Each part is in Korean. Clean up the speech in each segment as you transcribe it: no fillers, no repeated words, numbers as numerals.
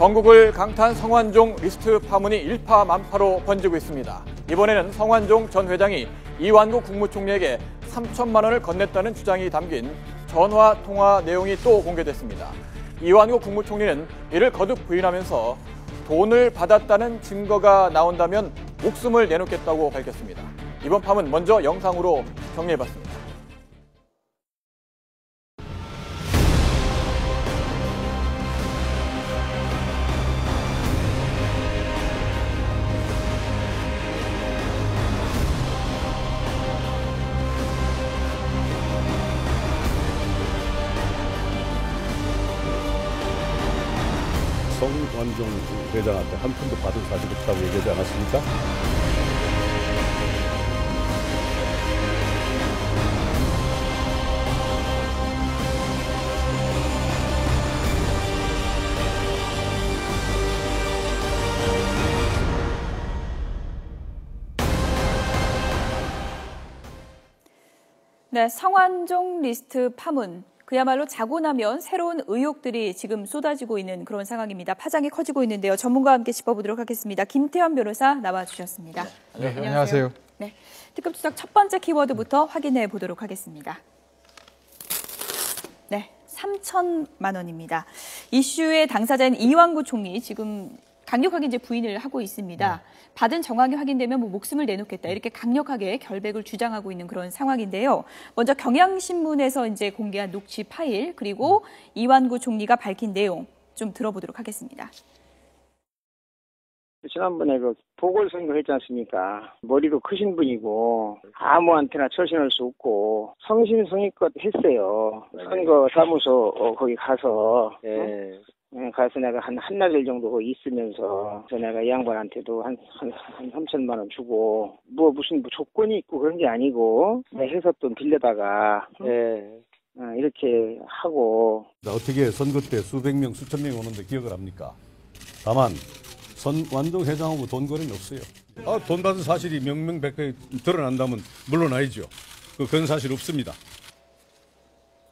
전국을 강타한 성완종 리스트 파문이 일파만파로 번지고 있습니다. 이번에는 성완종 전 회장이 이완구 국무총리에게 3천만 원을 건넸다는 주장이 담긴 전화 통화 내용이 또 공개됐습니다. 이완구 국무총리는 이를 거듭 부인하면서 돈을 받았다는 증거가 나온다면 목숨을 내놓겠다고 밝혔습니다. 이번 파문 먼저 영상으로 정리해봤습니다. 성완종 회장한테 한 푼도 받은 사실이 없다고 얘기하지 않았습니까? 네, 성완종 리스트 파문. 그야말로 자고 나면 새로운 의혹들이 지금 쏟아지고 있는 그런 상황입니다. 파장이 커지고 있는데요. 전문가와 함께 짚어보도록 하겠습니다. 김태현 변호사 나와주셨습니다. 네, 안녕하세요. 네, 특급 수석 첫 번째 키워드부터 확인해 보도록 하겠습니다. 네, 3천만 원입니다. 이슈의 당사자인 이완구 총리 지금 강력하게 이제 부인을 하고 있습니다. 네. 받은 정황이 확인되면 목숨을 내놓겠다 이렇게 강력하게 결백을 주장하고 있는 그런 상황인데요. 먼저 경향신문에서 이제 공개한 녹취 파일 그리고 이완구 총리가 밝힌 내용 좀 들어보도록 하겠습니다. 지난번에 그 보궐선거 했지 않습니까? 머리도 크신 분이고 아무한테나 처신할 수 없고 성심성의껏 했어요. 선거 사무소 거기 가서. 가서 내가 한 한나절 정도 거기 있으면서 내가 이 양반한테도 한 3천만 원 주고 무슨 조건이 있고 그런 게 아니고 내 회사 돈 빌려다가 이렇게 하고. 어떻게 선거 때 수백 명, 수천 명 오는데 기억을 합니까? 다만 성완종 회장하고 돈 거래는 없어요. 돈 받은 사실이 명명백백 드러난다면 물러나야죠. 그건 사실 없습니다.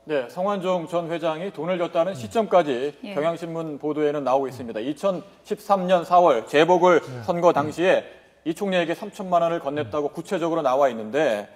네, 성완종 전 회장이 돈을 줬다는 시점까지 경향신문 보도에는 나오고 있습니다. 2013년 4월 재보궐 선거 당시에 이 총리에게 3천만 원을 건넸다고 구체적으로 나와 있는데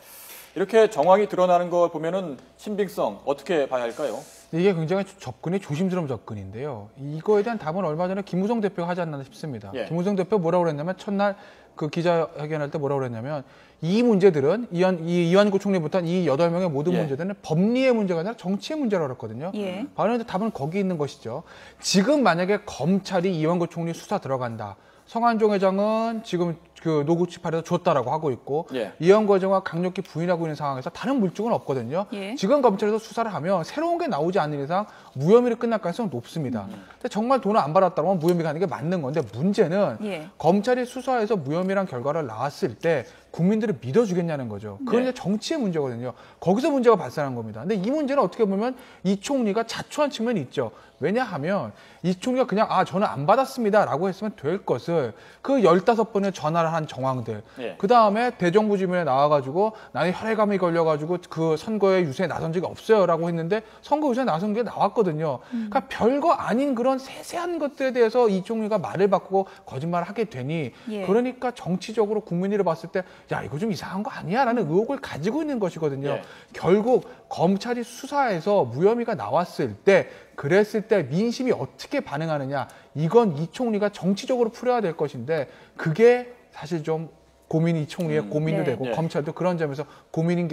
이렇게 정황이 드러나는 걸 보면은 신빙성 어떻게 봐야 할까요? 이게 굉장히 접근이 조심스러운 접근인데요. 이거에 대한 답은 얼마 전에 김무성 대표가 하지 않나 싶습니다. 김무성 대표 뭐라고 그랬냐면 첫날 그 기자회견할 때 뭐라고 그랬냐면 이 문제들은 이완구 총리부터 이 8명의 모든 문제들은 법리의 문제가 아니라 정치의 문제라고 그랬거든요. 바로 답은 거기 있는 것이죠. 지금 만약에 검찰이 이완구 총리 수사 들어간다. 성완종 회장은 지금 그 노구치 파일에서 줬다라고 하고 있고 이완구 회장과 강력히 부인하고 있는 상황에서 다른 물증은 없거든요. 지금 검찰에서 수사를 하면 새로운 게 나오지 않는 이상 무혐의로 끝날 가능성은 높습니다. 근데 정말 돈을 안 받았다면 무혐의가 하는 게 맞는 건데 문제는 검찰이 수사해서 무혐의란 결과를 나왔을 때 국민들을 믿어주겠냐는 거죠. 그건 이제 정치의 문제거든요. 거기서 문제가 발생한 겁니다. 근데 이 문제는 어떻게 보면 이 총리가 자초한 측면이 있죠. 왜냐하면 이 총리가 그냥 저는 안 받았습니다 라고 했으면 될 것을 그 15번의 전화를 한 정황들 그 다음에 대정부 질문에 나와가지고 나는 혈액암이 걸려가지고 그 선거에 유세에 나선 적이 없어요 라고 했는데 선거 유세에 나선 게 나왔거든요. 그러니까 별거 아닌 그런 세세한 것들에 대해서 이 총리가 말을 바꾸고 거짓말을 하게 되니 그러니까 정치적으로 국민들이 봤을 때 야 이거 좀 이상한 거 아니야 라는 의혹을 가지고 있는 것이거든요. 결국 검찰이 수사해서 무혐의가 나왔을 때 그랬을 때 민심이 어떻게 반응하느냐 이건 이 총리가 정치적으로 풀어야 될 것인데 그게 사실 좀 고민이 총리의 고민도 되고 검찰도 그런 점에서 고민이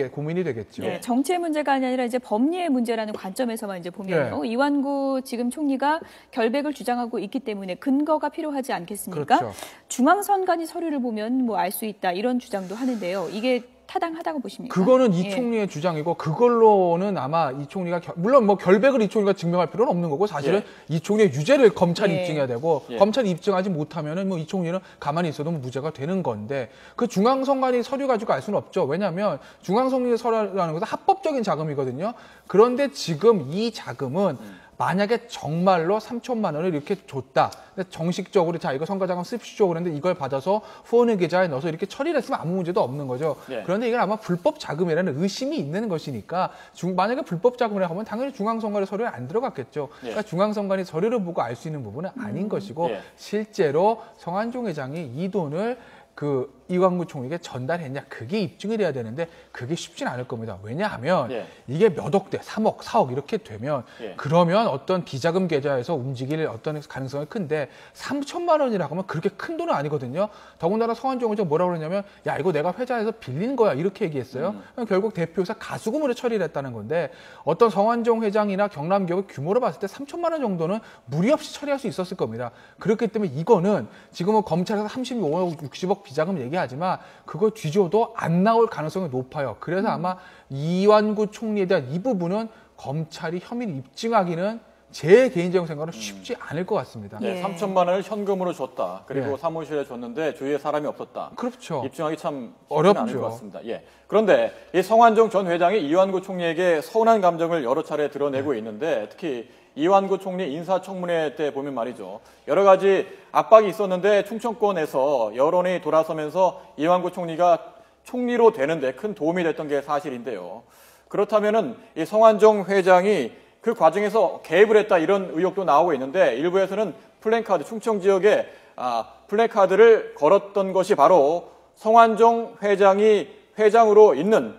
되겠죠. 정치의 문제가 아니라 이제 법리의 문제라는 관점에서만 이제 보면요. 이완구 지금 총리가 결백을 주장하고 있기 때문에 근거가 필요하지 않겠습니까? 그렇죠. 중앙선관위 서류를 보면 뭐 알 수 있다 이런 주장도 하는데요. 이게 타당하다고 보십니까? 그거는 이 총리의 주장이고 그걸로는 아마 이 총리가 물론 뭐 결백을 이 총리가 증명할 필요는 없는 거고 사실은 이 총리의 유죄를 검찰이 입증해야 되고 검찰이 입증하지 못하면은 뭐 이 총리는 가만히 있어도 무죄가 되는 건데 그 중앙선관위 서류 가지고 알 수는 없죠. 왜냐하면 중앙선관위 서류라는 것은 합법적인 자금이거든요. 그런데 지금 이 자금은 만약에 정말로 3천만 원을 이렇게 줬다. 근데 정식적으로 자 이거 선거자금 쓰십시오 그랬는데 이걸 받아서 후원회 계좌에 넣어서 이렇게 처리를 했으면 아무 문제도 없는 거죠. 예. 그런데 이건 아마 불법 자금이라는 의심이 있는 것이니까 만약에 불법 자금이라고 하면 당연히 중앙선관위 서류에 안 들어갔겠죠. 그러니까 중앙선관위 서류를 보고 알 수 있는 부분은 아닌 것이고 예. 실제로 성완종 회장이 이 돈을 그 이완구 총리에게 전달했냐 그게 입증이 돼야 되는데 그게 쉽지는 않을 겁니다. 왜냐하면 예. 이게 몇 억대, 3억, 4억 이렇게 되면 예. 그러면 어떤 비자금 계좌에서 움직일 어떤 가능성이 큰데 3천만 원이라고 하면 그렇게 큰 돈은 아니거든요. 더군다나 성완종 회장 뭐라고 그러냐면 야 이거 내가 회사에서 빌린 거야 이렇게 얘기했어요. 결국 대표이사 가수금으로 처리를 했다는 건데 어떤 성완종 회장이나 경남기업의 규모로 봤을 때 3천만 원 정도는 무리 없이 처리할 수 있었을 겁니다. 그렇기 때문에 이거는 지금은 검찰에서 35억, 60억 비자금 얘기하지만 그걸 뒤져도 안 나올 가능성이 높아요. 그래서 아마 이완구 총리에 대한 이 부분은 검찰이 혐의를 입증하기는 제 개인적인 생각은 쉽지 않을 것 같습니다. 네, 예. 3천만 원을 현금으로 줬다. 그리고 예. 사무실에 줬는데 주위에 사람이 없었다. 그렇죠. 입증하기 참 어렵죠. 쉽지는 않을 것 같습니다. 예. 그런데 이 성완종 전 회장이 이완구 총리에게 서운한 감정을 여러 차례 드러내고 있는데 특히 이완구 총리 인사청문회 때 보면 말이죠. 여러 가지 압박이 있었는데 충청권에서 여론이 돌아서면서 이완구 총리가 총리로 되는데 큰 도움이 됐던 게 사실인데요. 그렇다면은 이 성완종 회장이 그 과정에서 개입을 했다 이런 의혹도 나오고 있는데 일부에서는 플랜카드 충청 지역에 플랜카드를 걸었던 것이 바로 성완종 회장이 회장으로 있는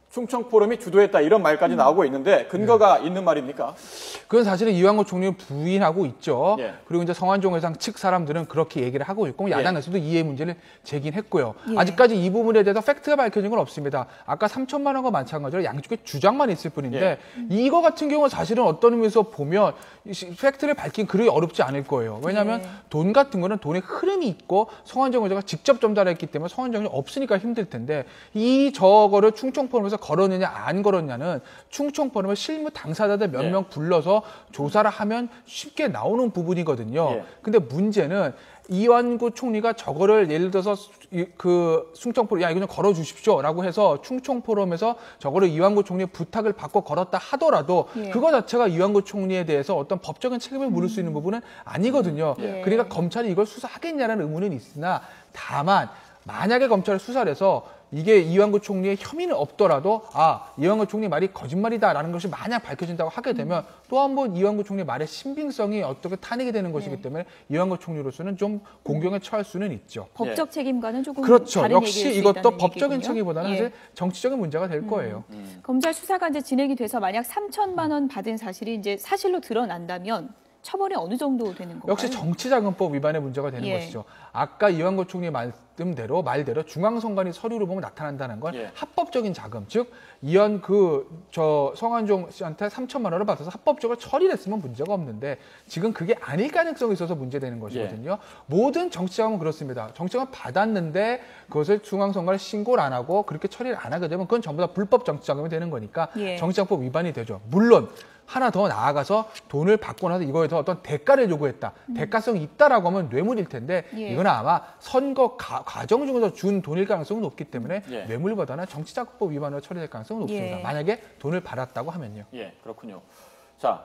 충청 포럼이 주도했다 이런 말까지 나오고 있는데 근거가 있는 말입니까? 그건 사실은 이완구 총리는 부인하고 있죠. 예. 그리고 이제 성완종 회장 측 사람들은 그렇게 얘기를 하고 있고 야당에서도 이해 문제를 제기했고요. 예. 아직까지 이 부분에 대해서 팩트가 밝혀진 건 없습니다. 아까 3천만 원과 마찬가지로 양쪽의 주장만 있을 뿐인데 이거 같은 경우는 사실은 어떤 의미에서 보면 팩트를 밝힌 그리 어렵지 않을 거예요. 왜냐하면 예. 돈 같은 거는 돈의 흐름이 있고 성완종 회장가 직접 전달했기 때문에 성완종이 없으니까 힘들 텐데 저거를 충청 포럼에서 걸었느냐 안 걸었냐는 충청 포럼의 실무 당사자들 몇 명 불러서 조사를 하면 쉽게 나오는 부분이거든요. 예. 근데 문제는 이완구 총리가 저거를 예를 들어서 그 충청 포럼 야 이거 좀 걸어 주십시오라고 해서 충청 포럼에서 저거를 이완구 총리의 부탁을 받고 걸었다 하더라도 예. 그거 자체가 이완구 총리에 대해서 어떤 법적인 책임을 물을 수 있는 부분은 아니거든요. 예. 그러니까 검찰이 이걸 수사하겠냐라는 의문은 있으나 다만 만약에 검찰이 수사를 해서 이게 이완구 총리의 혐의는 없더라도 이완구 총리 말이 거짓말이다라는 것이 만약 밝혀진다고 하게 되면 또 한 번 이완구 총리 말의 신빙성이 어떻게 탄핵이 되는 것이기 때문에 이완구 총리로서는 좀 공경에 처할 수는 있죠. 법적 책임과는 조금 그렇죠. 다른 역시 얘기일 수 이것도 있다는 법적인 얘기군요. 책임보다는 예. 사실 정치적인 문제가 될 거예요. 검찰 수사가 이제 진행이 돼서 만약 3천만 원 받은 사실이 이제 사실로 드러난다면 처벌이 어느 정도 되는 건가요? 역시 정치자금법 위반의 문제가 되는 예. 것이죠. 아까 이완구 총리 말대로 중앙선관위 서류를 보면 나타난다는 건 예. 합법적인 자금, 즉 성완종 씨한테 3천만 원을 받아서 합법적으로 처리를 했으면 문제가 없는데 지금 그게 아닐 가능성이 있어서 문제되는 것이거든요. 모든 정치자금은 그렇습니다. 정치자금 받았는데 그것을 중앙선관위에 신고를 안 하고 그렇게 처리를 안 하게 되면 그건 전부 다 불법 정치자금이 되는 거니까 예. 정치자금법 위반이 되죠. 물론 하나 더 나아가서 돈을 받고 나서 이거에 더 어떤 대가를 요구했다. 대가성이 있다라고 하면 뇌물일 텐데 예. 이건 아마 선거 과정 중에서 준 돈일 가능성은 높기 때문에 예. 뇌물보다는 정치자금법 위반으로 처리될 가능성은 높습니다. 예. 만약에 돈을 받았다고 하면요. 예, 그렇군요. 자,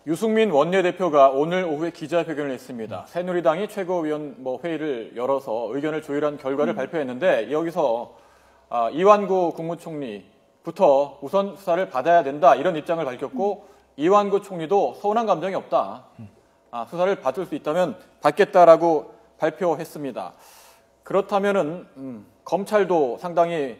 유승민 원내대표가 오늘 오후에 기자회견을 했습니다. 새누리당이 최고위원 회의를 열어서 의견을 조율한 결과를 발표했는데 여기서 이완구 국무총리부터 우선 수사를 받아야 된다 이런 입장을 밝혔고 이완구 총리도 서운한 감정이 없다. 수사를 받을 수 있다면 받겠다라고 발표했습니다. 그렇다면은 검찰도 상당히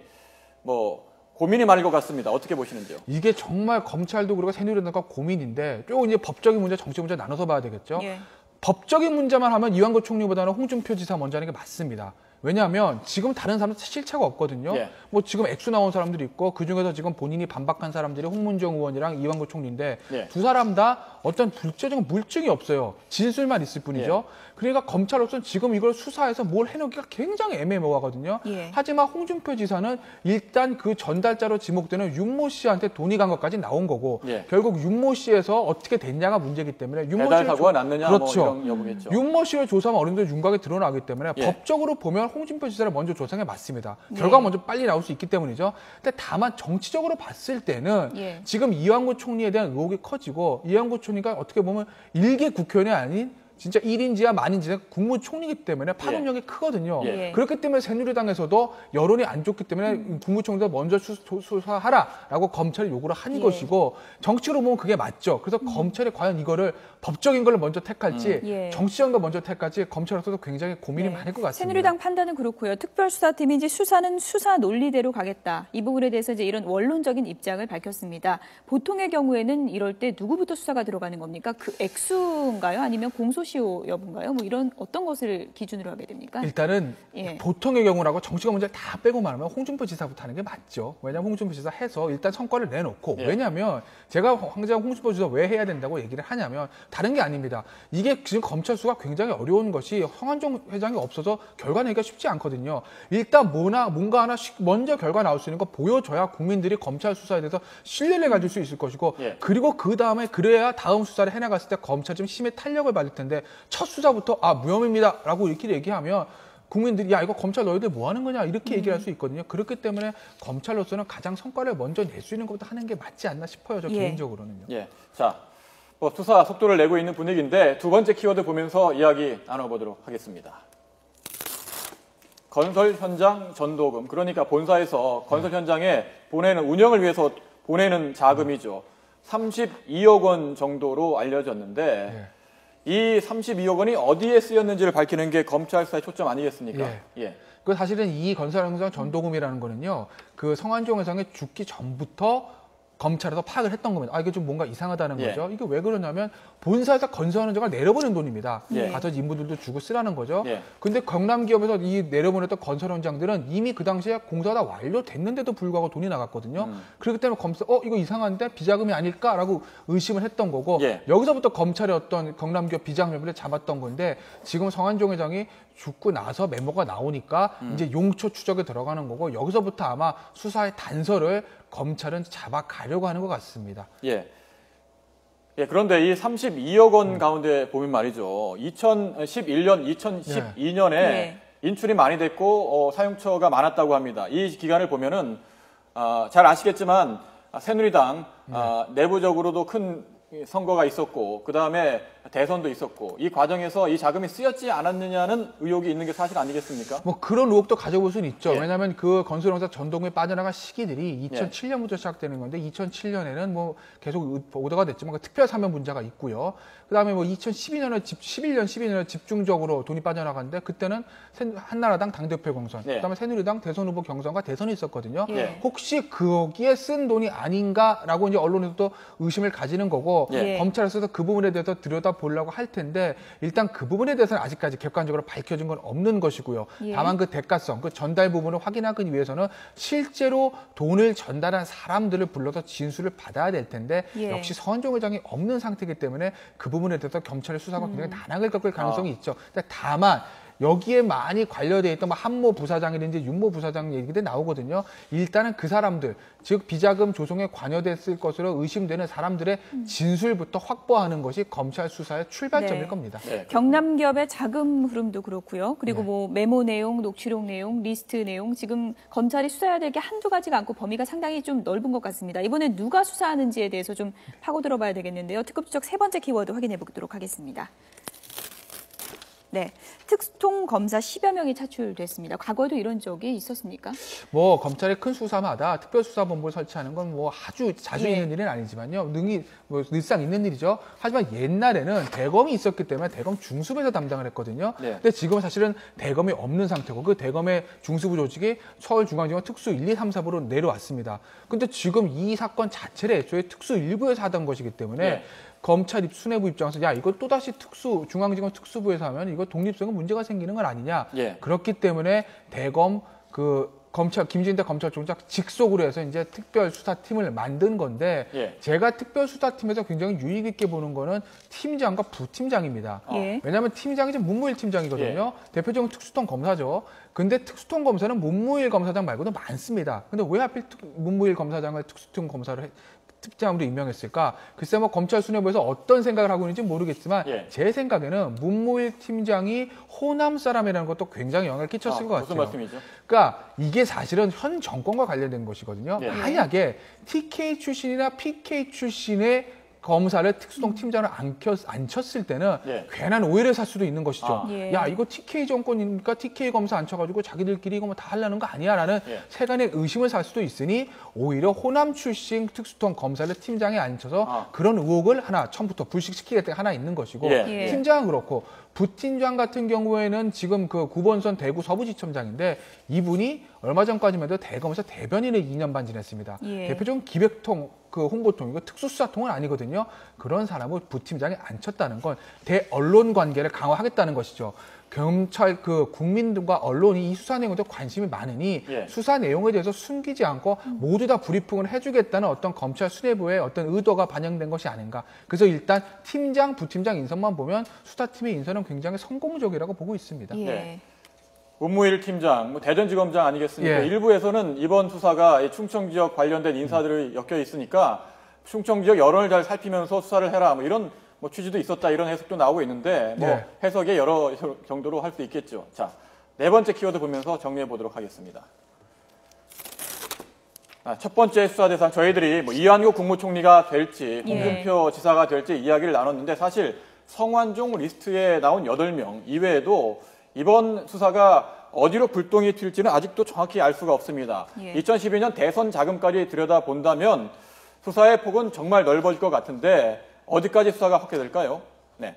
고민이 많을 것 같습니다. 어떻게 보시는지요? 이게 정말 검찰도 그리고 새누리당과 고민인데 쭉 이제 법적인 문제, 정치 문제 나눠서 봐야 되겠죠. 예. 법적인 문제만 하면 이완구 총리보다는 홍준표 지사 먼저 하는 게 맞습니다. 왜냐하면 지금 다른 사람들 실체가 없거든요. 예. 지금 액수 나온 사람들이 있고 그중에서 지금 본인이 반박한 사람들이 홍문정 의원이랑 이완구 총리인데 예. 두 사람 다 어떤 불체적인 물증이 없어요. 진술만 있을 뿐이죠. 그러니까 검찰로서는 지금 이걸 수사해서 뭘 해놓기가 굉장히 애매모호하거든요. 예. 하지만 홍준표 지사는 일단 그 전달자로 지목되는 윤모 씨한테 돈이 간 것까지 나온 거고 예. 결국 윤모 씨에서 어떻게 됐냐가 문제이기 때문에 배달 사고가 났느냐 그렇죠. 이런 여부겠죠. 윤모 씨를 조사하면 어느 정도 윤곽이 드러나기 때문에 예. 법적으로 보면 홍준표 지사를 먼저 조사한 게 맞습니다. 결과가 먼저 빨리 나올 수 있기 때문이죠. 근데 다만 정치적으로 봤을 때는 지금 이완구 총리에 대한 의혹이 커지고 이완구 총리가 어떻게 보면 일개 국회의원이 아닌 진짜 1인지야 만인지야 국무총리이기 때문에 파급력이 크거든요. 그렇기 때문에 새누리당에서도 여론이 안 좋기 때문에 국무총리가 먼저 수사하라라고 검찰에 요구를 한 것이고 정치적으로 보면 그게 맞죠. 그래서 검찰이 과연 이거를 법적인 걸 먼저 택할지 정치적인 걸 먼저 택할지 검찰로서도 굉장히 고민이 많을 것 같습니다. 새누리당 판단은 그렇고요. 특별수사팀이 이제 수사는 수사 논리대로 가겠다. 이 부분에 대해서 이제 이런 원론적인 입장을 밝혔습니다. 보통의 경우에는 이럴 때 누구부터 수사가 들어가는 겁니까? 그 액수인가요? 아니면 공소시효 여부인가요? 뭐 이런 어떤 것을 기준으로 하게 됩니까? 일단은 보통의 경우라고 정치가 문제를 다 빼고 말하면 홍준표 지사부터 하는 게 맞죠. 왜냐하면 홍준표 지사 해서 일단 성과를 내놓고 왜냐하면 제가 황제한 홍준표 지사 왜 해야 된다고 얘기를 하냐면 다른 게 아닙니다. 이게 지금 검찰 수가 굉장히 어려운 것이 성완종 회장이 없어서 결과 내기가 쉽지 않거든요. 일단 뭔가 하나 먼저 결과 나올 수 있는 거 보여줘야 국민들이 검찰 수사에 대해서 신뢰를 가질 수 있을 것이고 그리고 그 다음에 그래야 다음 수사를 해나갔을 때 검찰이 좀 힘의 탄력을 받을 텐데 첫 수사부터 무혐의입니다 라고 이렇게 얘기하면 국민들이 야 이거 검찰 너희들 뭐 하는 거냐 이렇게 얘기를 할 수 있거든요. 그렇기 때문에 검찰로서는 가장 성과를 먼저 낼 수 있는 것부터 하는 게 맞지 않나 싶어요. 저 개인적으로는요. 자, 수사 속도를 내고 있는 분위기인데 두 번째 키워드 보면서 이야기 나눠보도록 하겠습니다. 건설 현장 전도금, 그러니까 본사에서 건설 현장에 보내는 운영을 위해서 보내는 자금이죠. 32억 원 정도로 알려졌는데 이 32억 원이 어디에 쓰였는지를 밝히는 게 검찰 수사의 초점 아니겠습니까? 그 사실은 이 건설 현장 전도금이라는 거는요. 그 성완종 회장이 죽기 전부터 검찰에서 파악을 했던 겁니다. 이게 좀 뭔가 이상하다는 거죠. 이게 왜 그러냐면 본사에서 건설하는 데가 내려보낸 돈입니다. 가서 인부들도 주고 쓰라는 거죠. 근데 경남 기업에서 이 내려보냈던 건설 현장들은 이미 그 당시에 공사가 다 완료됐는데도 불구하고 돈이 나갔거든요. 그렇기 때문에 검사 이거 이상한데 비자금이 아닐까라고 의심을 했던 거고 여기서부터 검찰의 어떤 경남 기업 비자금을 잡았던 건데 지금 성완종 회장이 죽고 나서 메모가 나오니까 이제 용처 추적에 들어가는 거고 여기서부터 아마 수사의 단서를 검찰은 잡아가려고 하는 것 같습니다. 그런데 이 32억 원 가운데 보면 말이죠. 2011년, 2012년에 인출이 많이 됐고 사용처가 많았다고 합니다. 이 기간을 보면은 잘 아시겠지만 새누리당 내부적으로도 큰 선거가 있었고 그 다음에 대선도 있었고 이 과정에서 이 자금이 쓰였지 않았느냐는 의혹이 있는 게 사실 아니겠습니까? 뭐 그런 의혹도 가져볼 수는 있죠. 왜냐하면 그 건설공사 전동에 빠져나간 시기들이 2007년부터 시작되는 건데 2007년에는 뭐 계속 보도가 됐지만 그 특별 사면 분자가 있고요. 그다음에 뭐 12년에 집중적으로 돈이 빠져나갔는데 그때는 한나라당 당대표 경선, 그다음에 새누리당 대선 후보 경선과 대선이 있었거든요. 혹시 거기에 쓴 돈이 아닌가라고 이제 언론에서도 의심을 가지는 거고 검찰에서도 그 부분에 대해서 들여다보려고 할 텐데 일단 그 부분에 대해서는 아직까지 객관적으로 밝혀진 건 없는 것이고요. 다만 그 대가성, 그 전달 부분을 확인하기 위해서는 실제로 돈을 전달한 사람들을 불러서 진술을 받아야 될 텐데 역시 성완종 회장이 없는 상태이기 때문에 그 부분에 대해서 검찰의 수사가 굉장히 난항을 겪을 가능성이 있죠. 근데 다만 여기에 많이 관련되어 있던 한모 부사장이든지 윤모 부사장 얘기들이 나오거든요. 일단은 그 사람들, 즉 비자금 조성에 관여됐을 것으로 의심되는 사람들의 진술부터 확보하는 것이 검찰 수사의 출발점일 겁니다. 경남 기업의 자금 흐름도 그렇고요. 그리고 뭐 메모 내용, 녹취록 내용, 리스트 내용 지금 검찰이 수사해야 될 게 한두 가지가 않고 범위가 상당히 좀 넓은 것 같습니다. 이번에 누가 수사하는지에 대해서 좀 파고 들어봐야 되겠는데요. 특급 추적 세 번째 키워드 확인해 보도록 하겠습니다. 특수통 검사 10여 명이 차출됐습니다. 과거에도 이런 적이 있었습니까? 뭐 검찰의 큰 수사마다 특별수사본부를 설치하는 건 뭐 아주 자주 있는 일은 아니지만요. 늘상 있는 일이죠. 하지만 옛날에는 대검이 있었기 때문에 대검 중수부에서 담당을 했거든요. 근데 지금은 사실은 대검이 없는 상태고 그 대검의 중수부 조직이 서울중앙지검 특수 1, 2, 3, 4부로 내려왔습니다. 근데 지금 이 사건 자체를 애초에 특수 1부에서 하던 것이기 때문에 검찰 수뇌부 입장에서 야 이거 또다시 중앙지검 특수부에서 하면 이거 독립성에 문제가 생기는 건 아니냐. 그렇기 때문에 대검 김진대 검찰총장 직속으로 해서 이제 특별수사팀을 만든 건데 제가 특별수사팀에서 굉장히 유익 있게 보는 거는 팀장과 부팀장입니다. 왜냐하면 팀장이 지금 문무일 팀장이거든요. 대표적인 특수통 검사죠. 근데 특수통 검사는 문무일 검사장 말고도 많습니다. 근데 왜 하필 문무일 검사장을 특수통 검사로 특장으로 임명했을까? 글쎄 뭐 검찰 수뇌부에서 어떤 생각을 하고 있는지 모르겠지만 예. 제 생각에는 문무일 팀장이 호남 사람이라는 것도 굉장히 영향을 끼쳤을 것 같아요. 무슨 말씀이죠? 그러니까 이게 사실은 현 정권과 관련된 것이거든요. 예. 만약에 TK 출신이나 PK 출신의 검사를 특수통 팀장을 안 쳤을 때는 예. 괜한 오해를 살 수도 있는 것이죠. 예. 야, 이거 TK 정권이니까 TK 검사 안 쳐가지고 자기들끼리 이거 뭐 다 하려는 거 아니야? 라는 예. 세간의 의심을 살 수도 있으니 오히려 호남 출신 특수통 검사를 팀장에 앉혀서 그런 의혹을 하나 처음부터 불식시키겠다 하나 있는 것이고 예. 팀장은 그렇고 부팀장 같은 경우에는 지금 그 구본선 대구 서부지청장인데 이분이 얼마 전까지만 해도 대검에서 대변인을 2년 반 지냈습니다. 예. 대표적인 기획통, 그 홍보통이고 특수수사통은 아니거든요. 그런 사람을 부팀장에 앉혔다는 건 대언론 관계를 강화하겠다는 것이죠. 경찰, 국민들과 언론이 이 수사 내용에 관심이 많으니 예. 수사 내용에 대해서 숨기지 않고 모두 다 브리핑을 해주겠다는 어떤 검찰 수뇌부의 어떤 의도가 반영된 것이 아닌가. 그래서 일단 팀장, 부팀장 인선만 보면 수사팀의 인선은 굉장히 성공적이라고 보고 있습니다. 예. 네. 문무일 팀장, 뭐 대전지검장 아니겠습니까? 예. 일부에서는 이번 수사가 이 충청 지역 관련된 인사들이 엮여 있으니까 충청 지역 여론을 잘 살피면서 수사를 해라, 뭐 이런 뭐 취지도 있었다, 이런 해석도 나오고 있는데 뭐 네. 해석에 여러 정도로 할 수 있겠죠. 자, 네 번째 키워드 보면서 정리해 보도록 하겠습니다. 첫 번째 수사 대상, 저희들이 뭐 이완구 국무총리가 될지 홍준표 지사가 될지 이야기를 나눴는데 사실 성완종 리스트에 나온 8명 이외에도 이번 수사가 어디로 불똥이 튈지는 아직도 정확히 알 수가 없습니다. 예. 2012년 대선 자금까지 들여다본다면 수사의 폭은 정말 넓어질 것 같은데 어디까지 수사가 확대될까요? 네.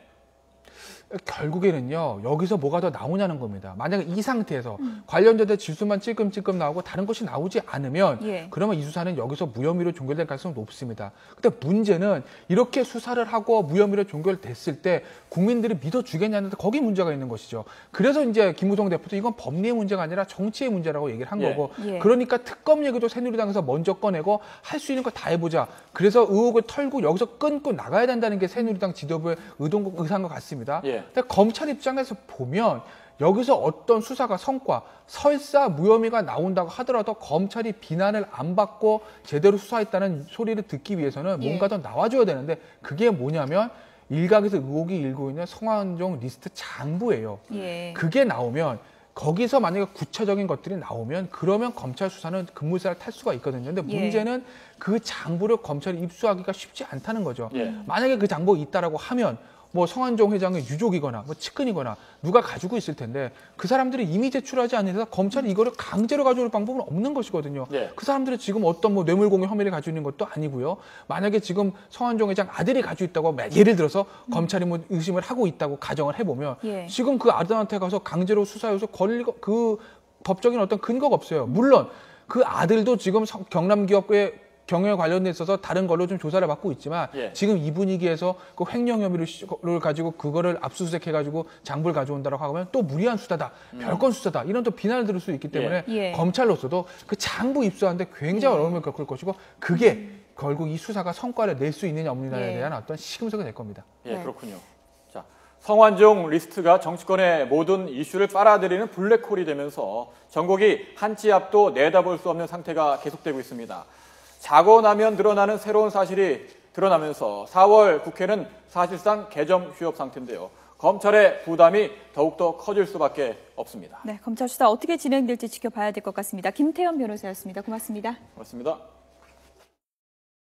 결국에는요, 여기서 뭐가 더 나오냐는 겁니다. 만약에 이 상태에서 관련자들 지수만 찔끔찔끔 나오고 다른 것이 나오지 않으면 예. 그러면 이 수사는 여기서 무혐의로 종결될 가능성이 높습니다. 근데 문제는 이렇게 수사를 하고 무혐의로 종결됐을 때 국민들이 믿어주겠냐는데 거기 문제가 있는 것이죠. 그래서 이제 김무성 대표도 이건 법리의 문제가 아니라 정치의 문제라고 얘기를 한 예. 거고 예. 그러니까 특검 얘기도 새누리당에서 먼저 꺼내고 할 수 있는 거 다 해보자. 그래서 의혹을 털고 여기서 끊고 나가야 된다는 게 새누리당 지도부의 의사인 것 같습니다. 예. 근데 검찰 입장에서 보면 여기서 어떤 수사가 성과, 설사 무혐의가 나온다고 하더라도 검찰이 비난을 안 받고 제대로 수사했다는 소리를 듣기 위해서는 뭔가 더 나와줘야 되는데 그게 뭐냐면 일각에서 의혹이 일고 있는 성완종 리스트 장부예요. 예. 그게 나오면 거기서 만약에 구체적인 것들이 나오면 그러면 검찰 수사는 급물살을 탈 수가 있거든요. 근데 예. 문제는 그 장부를 검찰이 입수하기가 쉽지 않다는 거죠. 예. 만약에 그 장부가 있다라고 하면 뭐 성완종 회장의 유족이거나 뭐 측근이거나 누가 가지고 있을 텐데 그 사람들이 이미 제출하지 않는 이상 검찰이 이거를 강제로 가져올 방법은 없는 것이거든요. 예. 그 사람들이 지금 어떤 뭐 뇌물공여 혐의를 가지고 있는 것도 아니고요. 만약에 지금 성완종 회장 아들이 가지고 있다고 예를 들어서 검찰이 뭐 의심을 하고 있다고 가정을 해보면 예. 지금 그 아들한테 가서 강제로 수사해서 걸릴 그 법적인 어떤 근거가 없어요. 물론 그 아들도 지금 경남 기업의 경영에 관련돼 있어서 다른 걸로 좀 조사를 받고 있지만 예. 지금 이 분위기에서 그 횡령 혐의를 가지고 그거를 압수수색해가지고 장부를 가져온다고 하면 또 무리한 수사다, 별건 수사다 이런 또 비난을 들을 수 있기 때문에 예. 검찰로서도 그 장부 입수하는데 굉장히 어려움을 겪을 것이고 그게 결국 이 수사가 성과를 낼 수 있느냐 없느냐에 대한 어떤 시금석이 될 겁니다. 예, 네. 그렇군요. 자, 성완종 리스트가 정치권의 모든 이슈를 빨아들이는 블랙홀이 되면서 전국이 한 치 앞도 내다볼 수 없는 상태가 계속되고 있습니다. 자고 나면 드러나는 새로운 사실이 드러나면서 4월 국회는 사실상 개점 휴업 상태인데요. 검찰의 부담이 더욱더 커질 수밖에 없습니다. 네, 검찰 수사 어떻게 진행될지 지켜봐야 될 것 같습니다. 김태현 변호사였습니다. 고맙습니다. 고맙습니다.